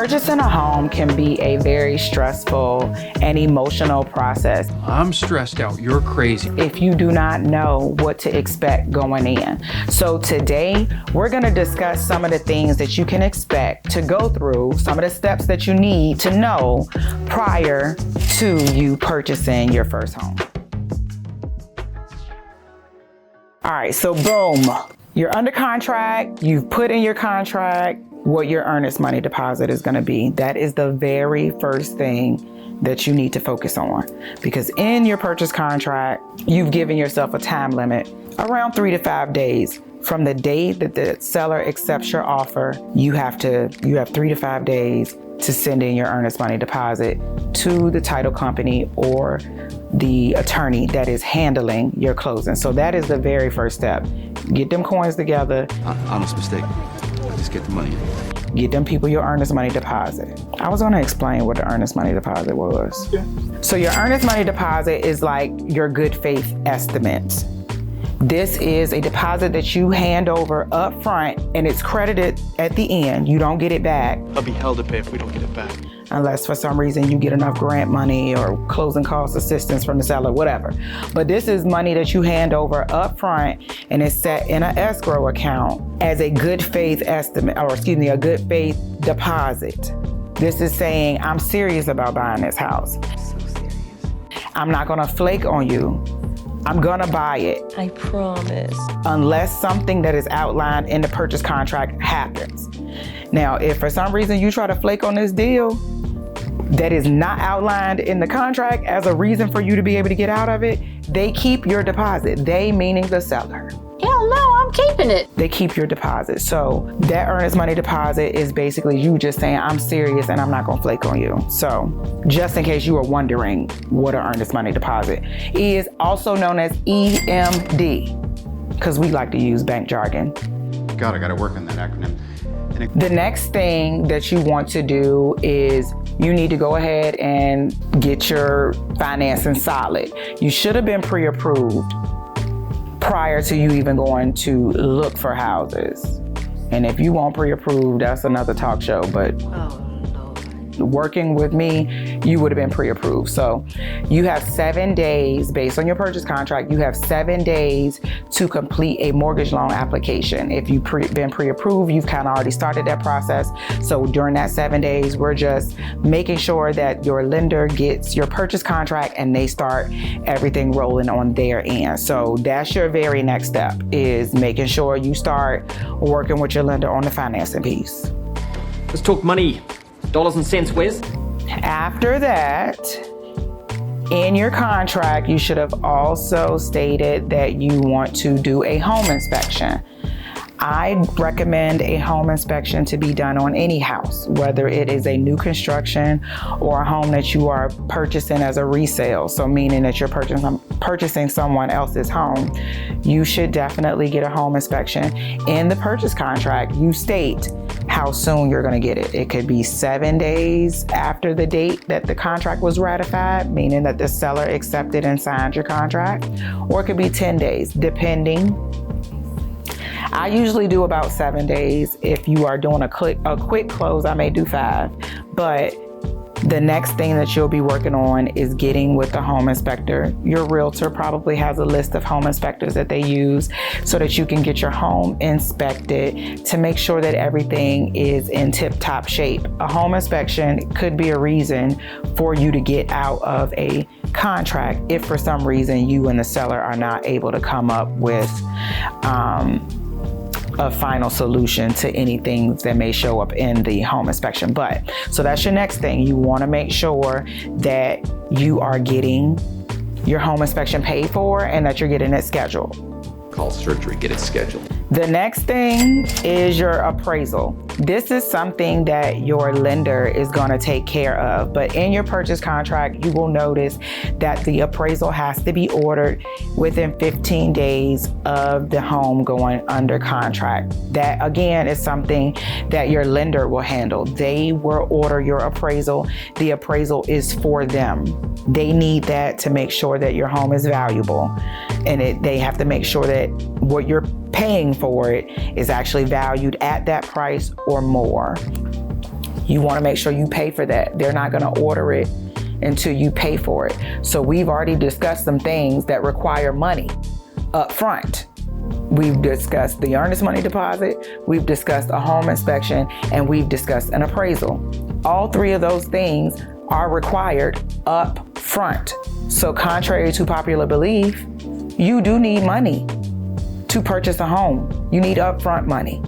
Purchasing a home can be a very stressful and emotional process. I'm stressed out. You're crazy. If you do not know what to expect going in. So today, we're going to discuss some of the things that you can expect to go through, some of the steps that you need to know prior to you purchasing your first home. All right, so boom, you're under contract. You've put in your contract what your earnest money deposit is going to be. That is the very first thing that you need to focus on, because in your purchase contract, you've given yourself a time limit around 3 to 5 days from the day that the seller accepts your offer. You have 3 to 5 days to send in your earnest money deposit to the title company or the attorney that is handling your closing. So that is the very first step. Get them coins together. Honest mistake. I just get the money. Get them people your earnest money deposit. I was gonna explain what the earnest money deposit was. Yeah. So your earnest money deposit is like your good faith estimate. This is a deposit that you hand over up front and it's credited at the end. You don't get it back. I'll be held to pay if we don't get it back. Unless for some reason you get enough grant money or closing cost assistance from the seller, whatever. But this is money that you hand over up front and it's set in an escrow account as a good faith estimate, or excuse me, a good faith deposit. This is saying, I'm serious about buying this house. So serious. I'm not gonna flake on you. I'm gonna buy it. I promise. Unless something that is outlined in the purchase contract happens. Now, if for some reason you try to flake on this deal that is not outlined in the contract as a reason for you to be able to get out of it, they keep your deposit. They meaning the seller. Hell no, I'm keeping it. They keep your deposit. So that earnest money deposit is basically you just saying, I'm serious and I'm not gonna flake on you. So just in case you were wondering what an earnest money deposit is, also known as EMD, because we like to use bank jargon. God, I gotta work on that acronym. The next thing that you want to do is you need to go ahead and get your financing solid. You should have been pre-approved prior to you even going to look for houses. And if you want pre-approved, that's another talk show, but working with me, you would have been pre-approved. So you have 7 days based on your purchase contract. You have 7 days to complete a mortgage loan application. If you've been pre-approved, you've kind of already started that process. So during that 7 days, we're just making sure that your lender gets your purchase contract and they start everything rolling on their end. So that's your very next step, is making sure you start working with your lender on the financing piece. Let's talk money. Dollars and cents, Wes. After that, in your contract, you should have also stated that you want to do a home inspection. I recommend a home inspection to be done on any house, whether it is a new construction or a home that you are purchasing as a resale. So meaning that you're purchasing someone else's home, you should definitely get a home inspection. In the purchase contract, you state how soon you're going to get it. It could be 7 days after the date that the contract was ratified, meaning that the seller accepted and signed your contract, or it could be 10 days, depending. I usually do about 7 days. If you are doing a quick close, I may do 5. But the next thing that you'll be working on is getting with the home inspector. Your realtor probably has a list of home inspectors that they use so that you can get your home inspected to make sure that everything is in tip-top shape. A home inspection could be a reason for you to get out of a contract if for some reason you and the seller are not able to come up with a final solution to anything that may show up in the home inspection. But so that's your next thing. You want to make sure that you are getting your home inspection paid for and that you're getting it scheduled. Call surgery, get it scheduled. The next thing is your appraisal. This is something that your lender is going to take care of, but in your purchase contract, you will notice that the appraisal has to be ordered within 15 days of the home going under contract. That again is something that your lender will handle. They will order your appraisal. The appraisal is for them. They need that to make sure that your home is valuable, and they have to make sure that what you're paying for it is actually valued at that price or more. You want to make sure you pay for that. They're not going to order it until you pay for it. So we've already discussed some things that require money up front. We've discussed the earnest money deposit, we've discussed a home inspection, and we've discussed an appraisal. All three of those things are required up front. So contrary to popular belief, you do need money to purchase a home. You need upfront money.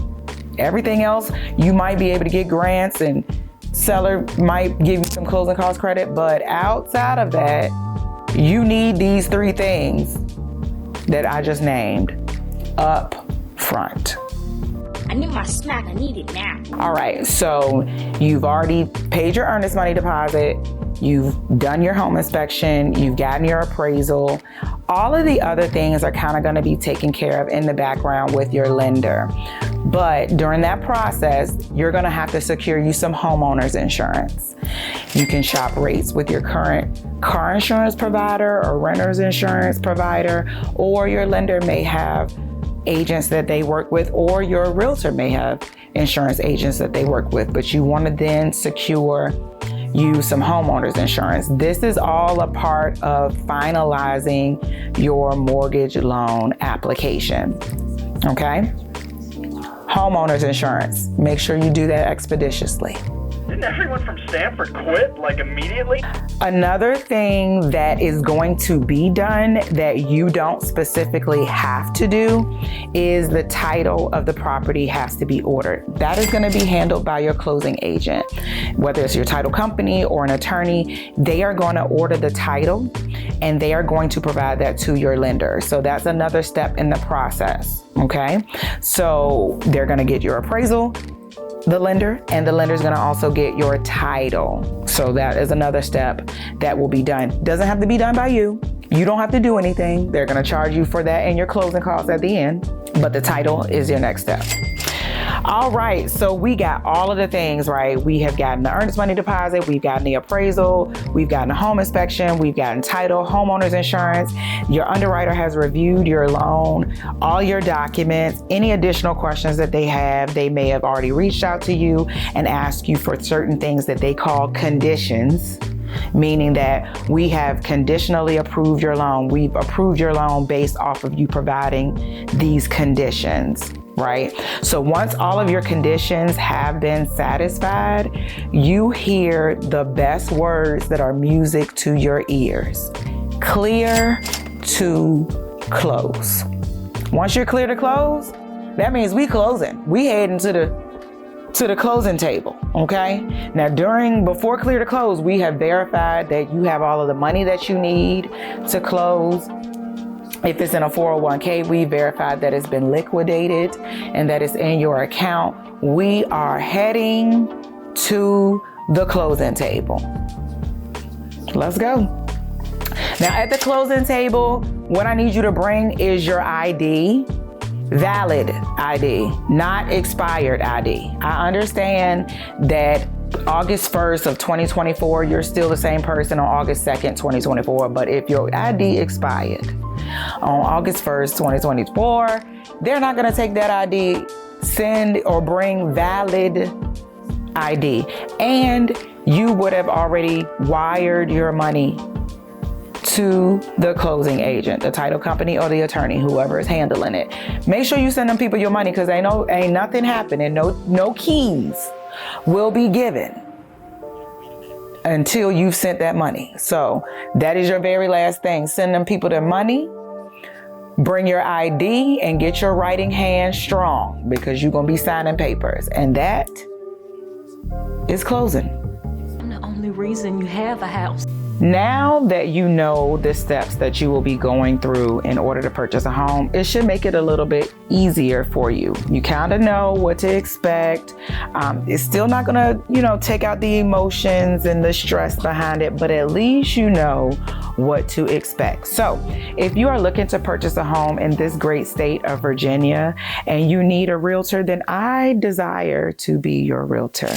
Everything else, you might be able to get grants and seller might give you some closing cost credit, but outside of that, you need these three things that I just named up front. I need my snack. I need it now. All right, so you've already paid your earnest money deposit. You've done your home inspection. You've gotten your appraisal. All of the other things are kind of going to be taken care of in the background with your lender. But during that process, you're going to have to secure you some homeowners insurance. You can shop rates with your current car insurance provider or renter's insurance provider, or your lender may have agents that they work with, or your realtor may have insurance agents that they work with, but you want to then secure you some homeowners insurance. This is all a part of finalizing your mortgage loan application. Okay? Homeowners insurance. Make sure you do that expeditiously. Didn't everyone from Stanford quit, like, immediately? Another thing that is going to be done that you don't specifically have to do is the title of the property has to be ordered. That is going to be handled by your closing agent. Whether it's your title company or an attorney, they are going to order the title and they are going to provide that to your lender. So that's another step in the process. Okay, so they're going to get your appraisal, the lender, and the lender's going to also get your title. So that is another step that will be done. Doesn't have to be done by you. You don't have to do anything. They're going to charge you for that and your closing costs at the end, but the title is your next step. All right, so we got all of the things, right? We have gotten the earnest money deposit, we've gotten the appraisal, we've gotten a home inspection, we've gotten title, homeowners insurance. Your underwriter has reviewed your loan, all your documents. Any additional questions that they have, they may have already reached out to you and asked you for certain things that they call conditions, meaning that we have conditionally approved your loan. We've approved your loan based off of you providing these conditions. Right? So once all of your conditions have been satisfied, you hear the best words that are music to your ears. Clear to close. Once you're clear to close, that means we closing. We heading to the closing table, okay? Now before clear to close, we have verified that you have all of the money that you need to close. If it's in a 401k, we verified that it's been liquidated and that it's in your account. We are heading to the closing table. Let's go. Now at the closing table, what I need you to bring is your ID, valid ID, not expired ID. I understand that August 1st of 2024, you're still the same person on August 2nd, 2024. But if your ID expired on August 1st, 2024, they're not going to take that ID, send or bring valid ID. And you would have already wired your money to the closing agent, the title company or the attorney, whoever is handling it. Make sure you send them people your money, because ain't nothing happening. No keys will be given until you've sent that money. So that is your very last thing. Send them people their money, bring your ID, and get your writing hand strong, because you're going to be signing papers. And that is closing. I'm the only reason you have a house. Now that you know the steps that you will be going through in order to purchase a home, it should make it a little bit easier for you. You kind of know what to expect. It's still not going to, take out the emotions and the stress behind it, but at least you know what to expect. So if you are looking to purchase a home in this great state of Virginia and you need a realtor, then I desire to be your realtor.